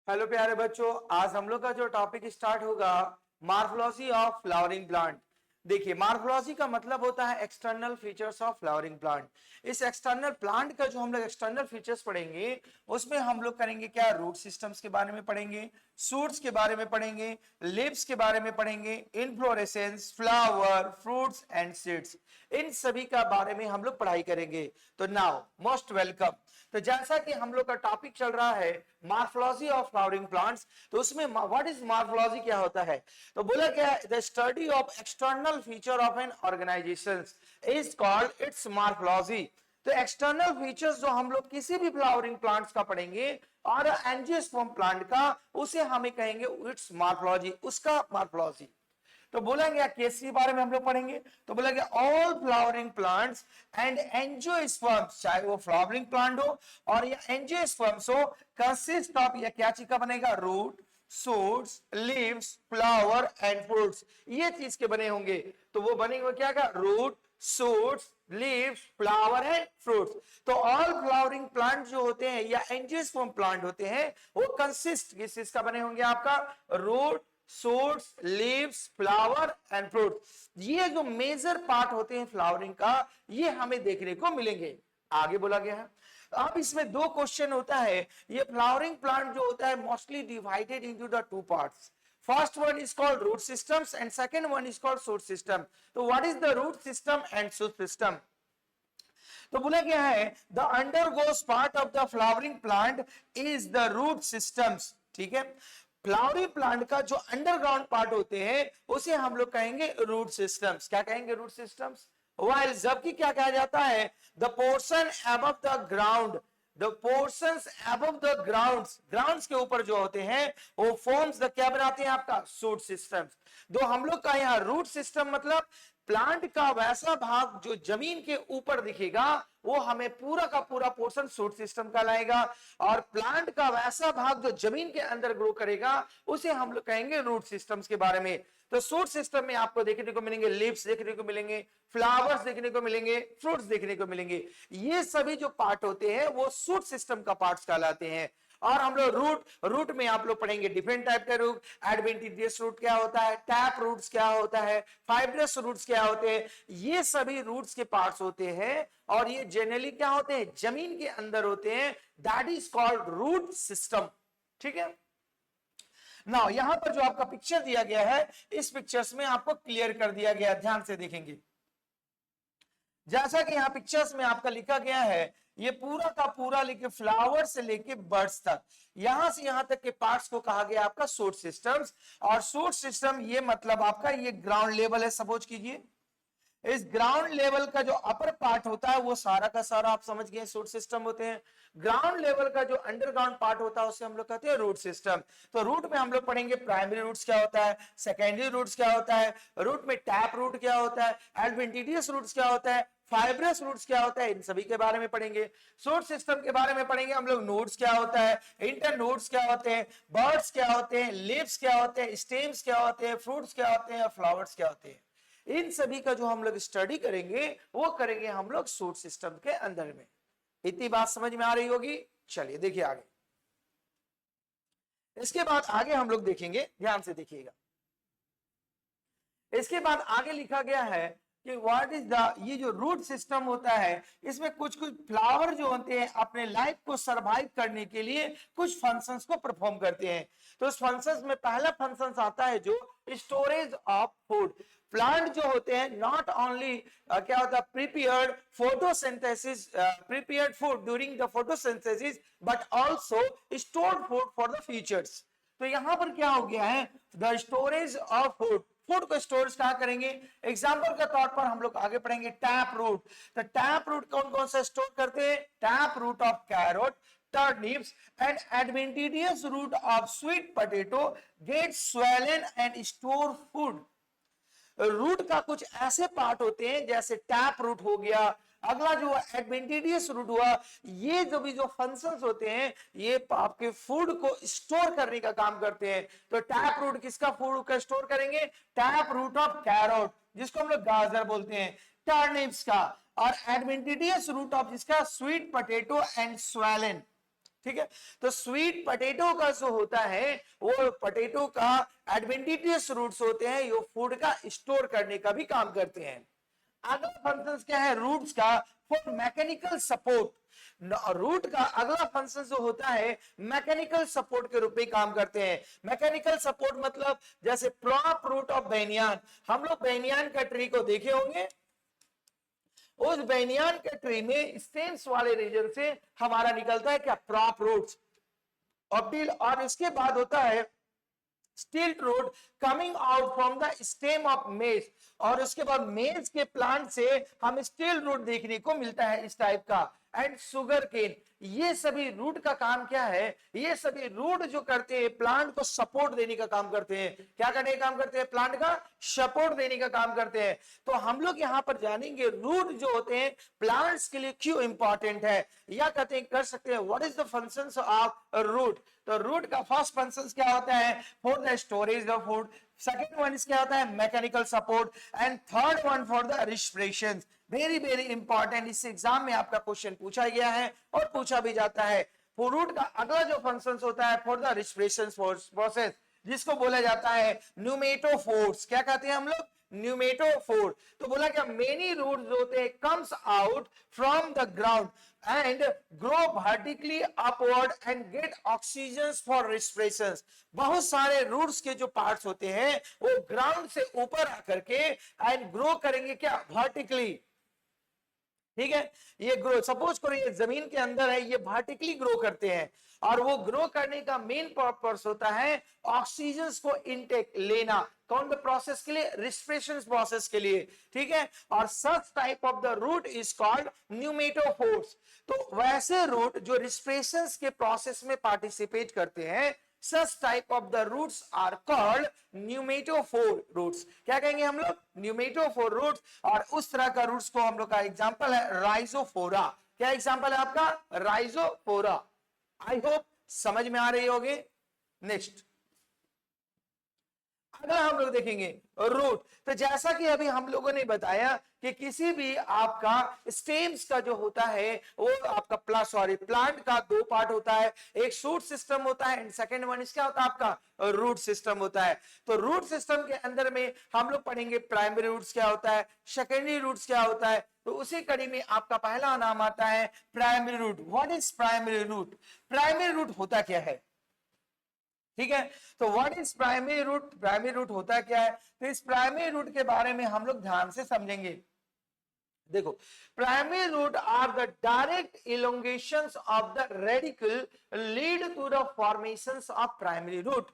Hello प्यारे बच्चों, आज हम लोग का जो टॉपिक स्टार्ट होगा मॉर्फोलॉजी ऑफ फ्लावरिंग प्लांट। देखिए, मॉर्फोलॉजी का मतलब होता है external features of flowering plant. इस एक्सटर्नल प्लांट का जो हम लोग एक्सटर्नल फीचर्स पढ़ेंगे उसमें हम लोग करेंगे क्या, रूट सिस्टम्स के बारे में पढ़ेंगे, शूट्स के बारे में पढ़ेंगे, लीव्स के बारे में पढ़ेंगे, inflorescence, flower, fruits and seeds, इन सभी का बारे में हम लोग पढ़ाई करेंगे। तो नाउ मोस्ट वेलकम। तो जैसा कि हम लोग का टॉपिक चल रहा है मॉर्फोलॉजी ऑफ फ्लावरिंग प्लांट्स, तो उसमें व्हाट इज मॉर्फोलॉजी क्या होता है, तो बोला क्या है, the study of external feature of an organisation is called its morphology. तो एक्सटर्नल फीचर्स जो हम लोग किसी भी फ्लावरिंग प्लांट्स का पढ़ेंगे और एंजियोस्पर्म प्लांट का, उसे हमें कहेंगे इट्स मॉर्फोलॉजी, उसका मॉर्फोलॉजी। तो बोलेंगे किसके बारे में हम लोग पढ़ेंगे, तो बोलेंगे all flowering plants and angiosperms, चाहे वो फ्लावरिंग प्लांट हो और या एंजियोस्पर्म्स हो, कंसिस्ट ऑफ, या क्या चीज का बनेगा, root, shoots, leaves, flower and fruits, ये चीज के बने होंगे। तो वो बनेंगे क्या का, root, shoots, leaves, flower and fruits. तो ऑल फ्लावरिंग प्लांट जो होते हैं या एंजियोस्पर्म प्लांट होते हैं, वो कंसिस्ट किस चीज का बने होंगे, आपका root, shoots, leaves, flower and fruit. ये जो मेजर पार्ट होते हैं फ्लावरिंग का, ये हमें देखने को मिलेंगे। आगे बोला गया है, अब इसमें दो क्वेश्चन होता है। ये फ्लावरिंग प्लांट जो होता है mostly divided into the two parts. First one is called root systems and second one is called shoot system. तो what is the root system and shoot system? तो बोला क्या है, the underground part of the flowering plant is the root systems. ठीक है, flowering plant का जो underground part होते हैं उसे हम लोग कहेंगे रूट सिस्टम्स। क्या कहेंगे, रूट सिस्टम्स। वाइल जबकि क्या कहा जाता है, the portion above the ground, the portions above the grounds, grounds के ऊपर जो होते हैं वो फॉर्म्स द, क्या बनाते हैं आपका, शूट सिस्टम्स। तो हम लोग का यहाँ रूट सिस्टम मतलब प्लांट का वैसा भाग जो जमीन के ऊपर दिखेगा, वो हमें पूरा का पूरा पोर्शन शूट सिस्टम का लाएगा, और प्लांट का वैसा भाग जो जमीन के अंदर ग्रो करेगा उसे हम लोग कहेंगे रूट सिस्टम्स के बारे में। तो शूट सिस्टम में आपको देखने को मिलेंगे लीव्स देखने को मिलेंगे, फ्लावर्स देखने को मिलेंगे, फ्रूट्स देखने को मिलेंगे। ये सभी जो पार्ट होते हैं वो शूट सिस्टम का पार्ट्स कहलाते हैं। और हम लोग रूट में आप लोग पढ़ेंगे डिफरेंट टाइप का रूट, एडवेंटिशियस रूट क्या होता है, टैप रूट्स क्या होता है, फाइब्रस रूट्स क्या होते हैं, ये सभी रूट्स के पार्ट्स होते हैं। और ये जनरली क्या होते हैं, जमीन के अंदर होते हैं, that is called root system. ठीक है, नाउ यहां पर जो आपका पिक्चर दिया गया है, इस पिक्चर्स में आपको क्लियर कर दिया गया, ध्यान से देखेंगे। जैसा कि यहां पिक्चर्स में आपका लिखा गया है, ये पूरा का पूरा लेके फ्लावर से लेके बर्ड्स तक, यहां से यहां तक के पार्ट्स को कहा गया आपका शूट सिस्टम्स। और शूट सिस्टम ये मतलब आपका ये ग्राउंड लेवल है, सपोज कीजिए। इस ग्राउंड लेवल का जो अपर पार्ट होता है वो सारा का सारा आप समझ गए शूट सिस्टम होते हैं। ग्राउंड लेवल का जो अंडरग्राउंड पार्ट होता है उसे हम लोग कहते हैं रूट सिस्टम। तो रूट में हम लोग पढ़ेंगे प्राइमरी रूट्स क्या होता है, सेकेंडरी रूट्स क्या होता है, रूट में टैप रूट क्या होता है, एडवेंटिशियस रूट्स क्या होता है, फाइब्रस रूट्स क्या होता है, इन सभी के बारे में पढ़ेंगे। शूट सिस्टम के बारे में पढ़ेंगे हम लोग, नोड्स क्या होता है, इंटर नोड्स क्या होते हैं, बर्ड्स क्या होते हैं, लीव्स क्या होते हैं, स्टेम्स क्या होते हैं, फ्रूट्स क्या होते हैं और फ्लावर्स क्या होते हैं। इन सभी का जो हम लोग स्टडी करेंगे वो करेंगे हम लोग शूट सिस्टम के अंदर में। इतनी बात समझ में आ रही होगी। चलिए देखिए आगे, इसके बाद आगे हम लोग देखेंगे, ध्यान से देखिएगा। इसके बाद आगे लिखा गया है कि व्हाट इज द, ये जो रूट सिस्टम होता है इसमें कुछ कुछ फ्लावर जो होते हैं अपने लाइफ को सरवाइव करने के लिए कुछ फंक्शंस को परफॉर्म करते हैं। तो उस फंक्शंस में पहला फंक्शन आता है जो स्टोरेज ऑफ फूड। प्लांट जो होते हैं नॉट ओनली क्या होता है, prepared photosynthesis, prepared food during the photosynthesis, but also stored food for the futures. तो यहां पर क्या हो गया है, the storage of food, food को स्टोरेज कहां करेंगे। एग्जांपल के तौर पर हम लोग आगे पढ़ेंगे टैप रूट। तो टैप रूट कौन कौन सा स्टोर करते हैं, tap root of carrot, turnips and adventitious root of sweet potato get swollen and store food। Root का कुछ ऐसे पार्ट होते हैं जैसे टैप रूट हो गया, अगला जो एडवेंटिशियस रूट हुआ, ये जो भी जो फंक्शंस होते हैं ये आपके फूड को स्टोर करने का काम करते हैं। तो टैप रूट किसका फूड का स्टोर करेंगे, टैप रूट ऑफ कैरोट जिसको हम लोग गाजर बोलते हैं, टर्निप्स का, और एडवेंटिशियस रूट ऑफ जिसका स्वीट पोटैटो एंड स्वैलन। ठीक है। तो स्वीट पोटैटो का जो होता है वो पोटैटो का एडवेंटिशियस रूट्स होते हैं, ये फूड का स्टोर करने का भी काम करते हैं। अगला फंक्शन क्या है रूट्स का? For mechanical support. रूट का अगला फंक्शन जो होता है मैकेनिकल सपोर्ट के रूप में काम करते हैं। मैकेनिकल सपोर्ट मतलब जैसे प्रॉप रूट ऑफ बेनियान, हम लोग बेनियान का ट्री को देखे होंगे, उस बेनियान के ट्री में स्टेम्स वाले रीजन से हमारा निकलता है क्या? Prop roots. और इसके बाद होता है stilt root coming out from the stem of maize, और उसके बाद मेज के प्लांट से हम स्टिल रूट देखने को मिलता है इस टाइप का। एंड सुगर केन, ये सभी रूट का काम क्या है? ये सभी रूट जो करते हैं प्लांट को सपोर्ट देने का काम करते हैं। क्या करने का काम करते हैं? प्लांट का सपोर्ट देने का काम करते हैं। तो हम लोग यहां पर जानेंगे रूट जो होते हैं प्लांट्स के लिए क्यों इंपॉर्टेंट है, या कहते हैं कर सकते हैं what is the functions of root. तो रूट का फर्स्ट फंक्शन क्या होता है? For the storage of food. Second one क्या होता है? Mechanical support. And third one for the respiration. Very very important, इस एग्जाम में आपका क्वेश्चन पूछा गया है और पूछा भी जाता है। रूट का अगला जो फंक्शन होता है फॉर द रिस्पिरेशन प्रोसेस, जिसको बोला जाता है न्यूमेटोफोर्स। क्या कहते हैं हम लोग? न्यूमेटोफोर। तो बोला क्या मेनी रूट्स होते हैं comes out from the ground and grow vertically upward and get oxygen for respiration। बहुत सारे रूट्स के जो पार्ट्स होते हैं वो ग्राउंड से ऊपर आकर के एंड ग्रो करेंगे क्या? वर्टिकली। ठीक है, ये ग्रो सपोज करो ये जमीन के अंदर है, ये वर्टिकली ग्रो करते हैं, और वो ग्रो करने का मेन पर्पस होता है ऑक्सीजन को इनटेक लेना। कौन द प्रोसेस के लिए? रिस्पिरेशन प्रोसेस के लिए। ठीक है, और such type of the root is called pneumatophores. तो वैसे रूट जो रिस्पिरेशन के प्रोसेस में पार्टिसिपेट करते हैं, such type of the roots are called pneumatophore roots। क्या कहेंगे हम लोग? pneumatophore roots। और उस तरह का रूट्स को हम लोग का एग्जांपल है राइजोफोरा। क्या एग्जांपल है आपका? राइजोफोरा। आई होप समझ में आ रही होगी। नेक्स्ट अगला हम लोग देखेंगे रूट। तो जैसा कि अभी हम लोगों ने बताया कि किसी भी आपका स्टेम्स का जो होता है वो आपका प्लांट का दो पार्ट होता है, एक शूट सिस्टम होता है एंड सेकंड वन क्या होता है आपका? रूट सिस्टम होता है। तो रूट सिस्टम के अंदर में हम लोग पढ़ेंगे प्राइमरी रूट्स क्या होता है, सेकेंडरी रूट्स क्या होता है। तो उसी कड़ी में आपका पहला नाम आता है primary root. What is primary root? Primary root होता क्या है? ठीक है, तो what is primary root? Primary root होता क्या है? तो इस प्राइमरी रूट के बारे में हम लोग ध्यान से समझेंगे। देखो, primary root are the direct elongations of the radicle lead to the formations of primary root.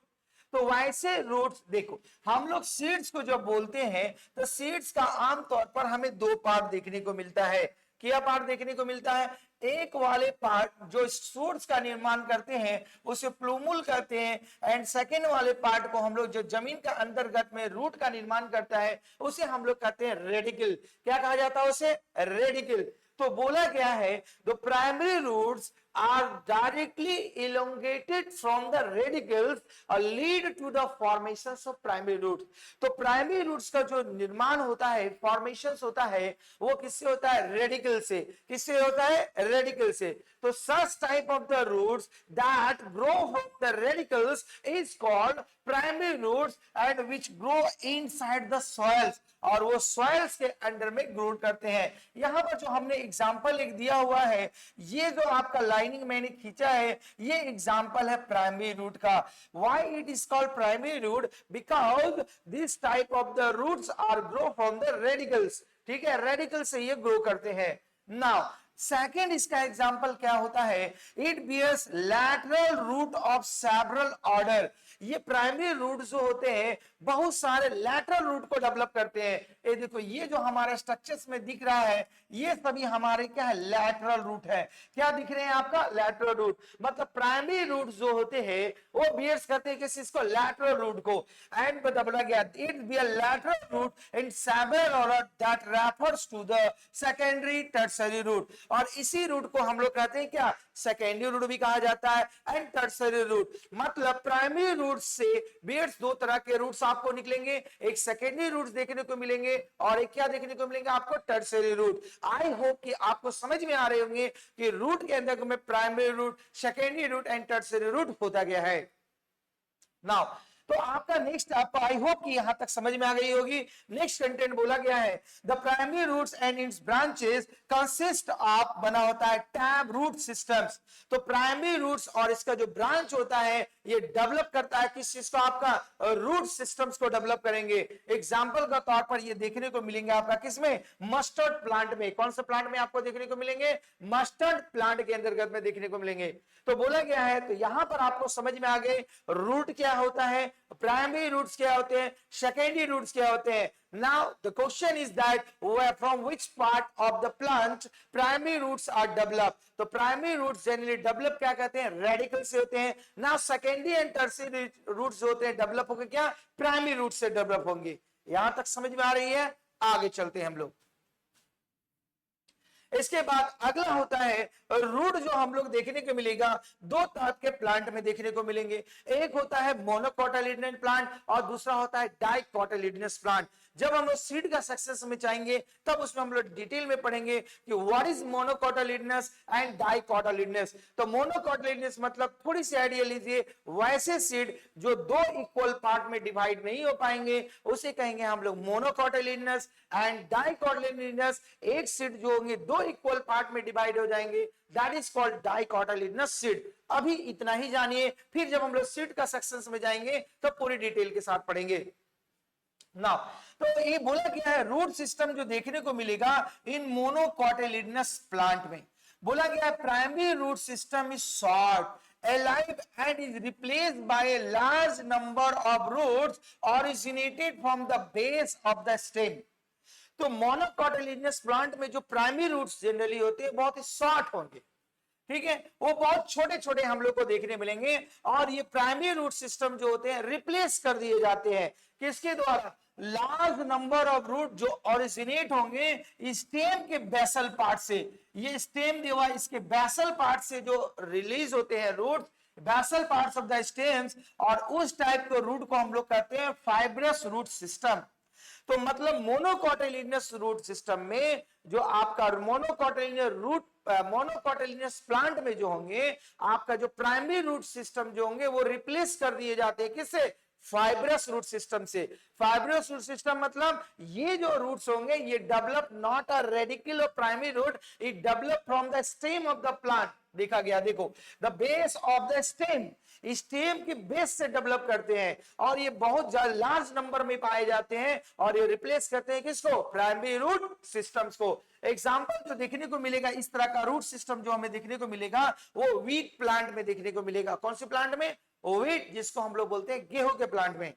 तो वैसे रूट्स देखो, हम लोग सीड्स को जब बोलते हैं तो सीड्स का आमतौर पर हमें दो पार्ट देखने को मिलता है। क्या पार्ट देखने को मिलता है? एक वाले पार्ट जो शूट्स का निर्माण करते हैं उसे प्लूमुल कहते हैं, एंड सेकेंड वाले पार्ट को हम लोग जो जमीन का अंतर्गत में रूट का निर्माण करता है उसे हम लोग कहते हैं रेडिकल। क्या कहा जाता है उसे? रेडिकल। तो बोला गया है the primary roots are directly elongated from the radicals lead to the formations of primary roots। तो प्राइमरी रूट्स का जो निर्माण होता है, फॉर्मेशंस होता है, वो किससे होता है? रेडिकल से। किससे होता है? रेडिकल से। तो such type of the roots that grow from the radicals is called primary roots and which grow inside the soils, और वो सॉइल्स के अंडर में ग्रो करते हैं। यहां पर जो हमने एग्जांपल एक दिया हुआ है, ये जो आपका लाइनिंग मैंने खींचा है, ये एग्जांपल है प्राइमरी रूट का। Why it is called primary root? Because this type of the roots are grow from the radicals. ठीक है, रेडिकल से ये ग्रो करते हैं। नाउ सेकेंड इसका एग्जांपल क्या होता है? It bears lateral root of several order. ये प्राइमरी रूट जो होते हैं बहुत सारे लैटरल रूट को डेवलप करते हैं। ये देखो, ये जो हमारे स्ट्रक्चर्स में दिख रहा है ये सभी हमारे क्या है? लैटरल रूट है। क्या दिख रहे हैं आपका? Lateral root. मतलब प्राइमरी रूट जो होते हैं वो बियर्स करते हैं किस चीज को? लैटरल रूट को। एंड बोला गया it be a lateral root in several order that refers to the secondary tertiary root. और इसी रूट को हम लोग कहते हैं क्या, सेकेंडरी रूट भी कहा जाता है एंड टर्सरी रूट। मतलब प्राइमरी रूट से बेड्स दो तरह के रूट्स आपको निकलेंगे, एक सेकेंडरी रूट्स देखने को मिलेंगे और एक क्या देखने को मिलेंगे आपको, टर्सरी रूट। आई होप कि आपको समझ में आ रहे होंगे कि रूट के अंदर में primary root, secondary root and tertiary root होता गया है। नाउ तो आपका नेक्स्ट, आपको आई होप कि यहां तक समझ में आ गई होगी। नेक्स्ट कंटेंट बोला गया है the primary roots and its branches consist of, बना होता है टैब रूट सिस्टम्स। तो प्राइमरी रूट्स और इसका जो ब्रांच होता है ये डेवलप करता है किस चीज को, आपका रूट सिस्टम्स को डेवलप करेंगे। एग्जांपल का तौर पर ये देखने को मिलेंगे आपका किसमें, मस्टर्ड प्लांट में। कौन सा प्लांट में आपको देखने को मिलेंगे, मस्टर्ड प्लांट के अंतर्गत में देखने को मिलेंगे। तो बोला गया है, तो यहां पर आपको समझ में आ गए रूट क्या होता है, प्राइमरी रूट्स क्या होते हैं, सेकेंडरी रूट्स क्या होते हैं। Now the question is that from which part of the plant primary roots are developed. तो primary roots generally develop क्या कहते हैं, रेडिकल से होते हैं। Now secondary and tertiary roots जो होते हैं डेवलप होंगे क्या, प्राइमरी रूट से डेवलप होंगे। यहां तक समझ में आ रही है, आगे चलते हैं हम लोग। इसके बाद अगला होता है रूट, जो हम लोग देखने को मिलेगा दो तरह के प्लांट में देखने को मिलेंगे। एक होता है मोनोकोटालिडनस प्लांट और दूसरा होता है डाइकोटालिडनस प्लांट। जब हम लोग सीड का सक्सेस में जाएंगे तब उसमें हम लोग डिटेल में पढ़ेंगे कि व्हाट इज मोनोकोटालिडनस एंड डाइकोटालिडनस। तो मोनोकोटालिडनस मतलब थोड़ी सी आइडिया लीजिए, वैसे सीड जो दो इक्वल पार्ट में डिवाइड नहीं हो पाएंगे उसे कहेंगे हम लोग मोनोकोटालिडनस। एंड डाइकोटालिडनस एक सीड जो होंगे दो इक्वल पार्ट में डिवाइड हो जाएंगे, दैट इज कॉल्ड डाइकोटालिडनस सीड। अभी इतना ही जानिए, फिर जब हम लोग सीड का सेक्शंस में जाएंगे तो पूरी डिटेल के साथ पढ़ेंगे। नाउ तो ये बोला गया है रूट सिस्टम जो देखने को मिलेगा इन मोनोकोटालिडनस प्लांट में, बोला गया है primary root system is short alive and is replaced by a large number of roots originated from the base of the stem. तो मोनोकोटालिडनस प्लांट में जो प्राइमरी रूट्स जनरली होते हैं बहुत ही शॉर्ट होंगे, ठीक है, वो बहुत छोटे छोटे हम लोग को देखने मिलेंगे। और ये प्राइमरी रूट सिस्टम जो होते हैं रिप्लेस कर दिए जाते हैं किसके द्वारा, लार्ज नंबर ऑफ रूट जो ओरिजिनेट होंगे स्टेम के बेसल पार्ट से। ये स्टेम देवा इसके बेसल पार्ट से जो रिलीज होते हैं root, basal parts of the stems, और उस टाइप के रूट को हम लोग कहते हैं फाइब्रस रूट सिस्टम। तो मतलब मोनोकोटालिडनस रूट सिस्टम में जो आपका मोनोकोटालिडनस प्लांट में जो होंगे आपका जो प्राइमरी रूट सिस्टम जो होंगे वो रिप्लेस कर दिए जाते हैं किससे, फाइब्रस रूट सिस्टम से। फाइब्रस रूट सिस्टम मतलब ये जो रूट्स होंगे ये डेवलप नॉट अ रेडिकल और primary root, it develop from the stem of the plant. देखा गया, देखो the base of the stem, stem की बेस से डेवलप करते हैं और ये बहुत लार्ज नंबर में पाए जाते हैं और ये रिप्लेस करते हैं किसको, प्राइमरी रूट सिस्टम्स को। एग्जांपल जो देखने को मिलेगा इस तरह का रूट सिस्टम जो हमें देखने को मिलेगा वो व्हीट प्लांट में देखने को मिलेगा। कौन से प्लांट में, व्हीट, जिसको हम लोग बोलते हैं गेहूं के प्लांट में।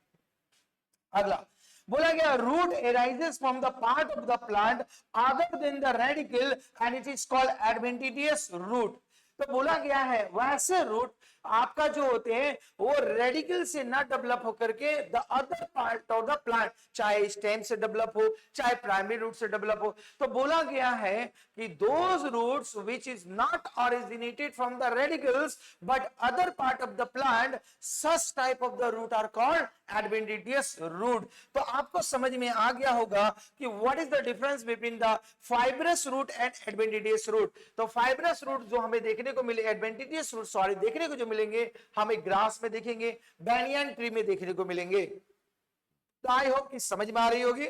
अगला बोला गया root arises from the part of the plant other than the radicle and it is called adventitious root। तो बोला गया है वैसे रूट आपका जो होते हैं वो रेडिकल से ना डेवलप होकर के the other part of the plant, चाहे स्टेम से डेवलप हो चाहे प्राइमरी रूट से डेवलप हो। तो बोला गया है कि those roots which is not originated from the radicals but other part of the plant, such type of the root are called adventitious root. तो आपको समझ में आ गया होगा कि what is the difference between the fibrous root and adventitious root. तो fibrous root जो हमें देखने को मिले, एडवेंटिटियस रूट सॉरी देखने को जो मिलेंगे हमें ग्रास में देखेंगे, बैनियन ट्री में देखने को मिलेंगे। तो आई होप कि समझ में आ रही होगी।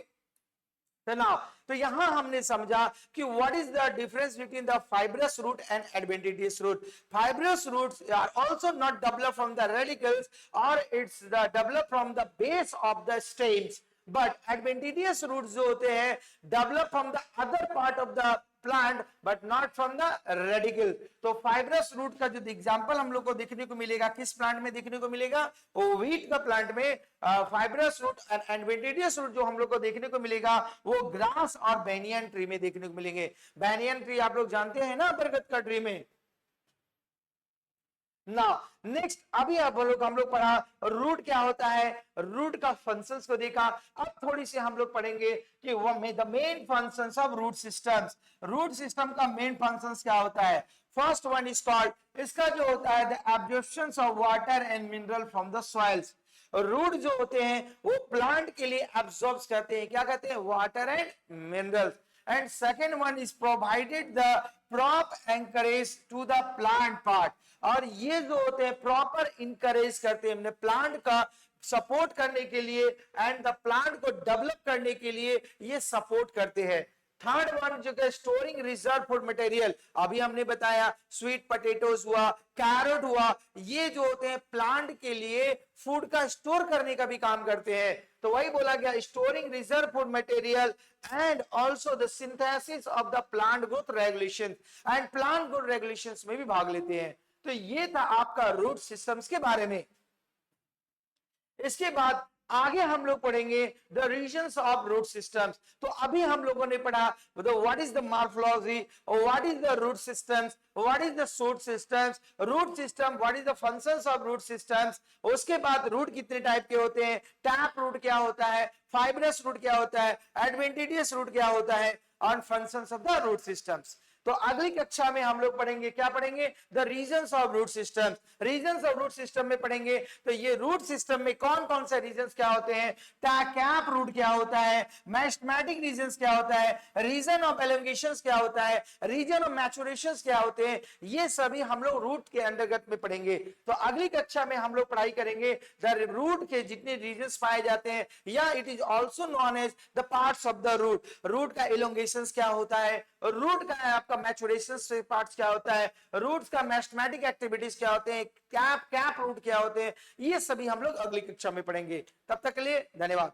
तो यहां हमने समझा कि what is the difference between the fibrous root and adventitious root. Fibrous roots are also not developed from the radicles और it's the develop from the base of the stems, but adventitious roots जो होते हैं develop from the other part of the plant but not from the radicle. तो fibrous root का जो example हम लोग को देखने को मिलेगा किस प्लांट में देखने को मिलेगा, वो व्हीट का प्लांट में fibrous root and adventitious root जो हम लोग को देखने को मिलेगा वो ग्रास और बैनियन ट्री में देखने को मिलेंगे। बैनियन ट्री आप लोग जानते हैं ना, बरगद का ट्री में नाउ नेक्स्ट अभी हम लोग पढ़ा रूट क्या होता है, रूट का फंक्शंस को देखा। अब थोड़ी सी हम लोग पढ़ेंगे कि वो the main functions of root systems. Root system का मेन फंक्शंस क्या होता है। फर्स्ट वन इज कॉल्ड, इसका जो होता है the absorption of water and mineral from the soils. Root जो होते हैं वो प्लांट के लिए एब्जॉर्ब करते हैं, क्या कहते हैं, water and minerals. And second one is provided the prop encourage to the plant part, और ये जो होते हैं प्रॉपर इंकरेज करते हैं हमने प्लांट का सपोर्ट करने के लिए एंड द प्लांट को डेवलप करने के लिए ये सपोर्ट करते हैं। थर्ड वन जो है स्टोरिंग रिजर्व फूड मटेरियल, अभी हमने बताया स्वीट पोटैटोस हुआ, कैरेट हुआ, ये जो होते हैं प्लांट के लिए फूड का स्टोर करने का भी काम करते हैं। तो वही बोला गया storing reserve food material and also the synthesis of the plant growth regulation, and plant growth regulations में भी भाग लेते हैं। तो ये था आपका रूट सिस्टम्स के बारे में। इसके बाद आगे हम लोग पढ़ेंगे the regions of root systems. तो अभी हम लोगों ने पढ़ा what is the morphology, what is the root systems, what is the shoot systems, root system, what is the functions of root systems. उसके बाद रूट कितने टाइप के होते हैं, टैप रूट क्या होता है, फाइब्रस रूट क्या होता है, एडवेंटिशियस रूट क्या होता है, और functions of the root systems. तो अगली कक्षा में हम लोग पढ़ेंगे, क्या पढ़ेंगे, the regions of root system. Regions of root system में पढ़ेंगे तो ये रूट सिस्टम में कौन कौन से रीजन्स क्या होते हैं, कैप रूट क्या होता है, मैस्टमैटिक रीजन्स क्या होता है, रीजन ऑफ एलोंगेशंस क्या होता है, रीजन ऑफ मैचुरेशंस क्या होते हैं, ये सभी हम लोग रूट के अंतर्गत में पढ़ेंगे। तो अगली कक्षा में हम लोग पढ़ाई करेंगे द रूट के जितने रीजन्स पाए जाते हैं, या it is also known as the parts of the root. Root का एलोंगेशंस क्या होता है, रूट का आपका मैचुरेशन से पार्ट्स क्या होता है, रूट्स का मैथमेटिक एक्टिविटीज क्या होते हैं, कैप रूट क्या होते हैं, ये सभी हम लोग अगली कक्षा में पढ़ेंगे। तब तक के लिए धन्यवाद।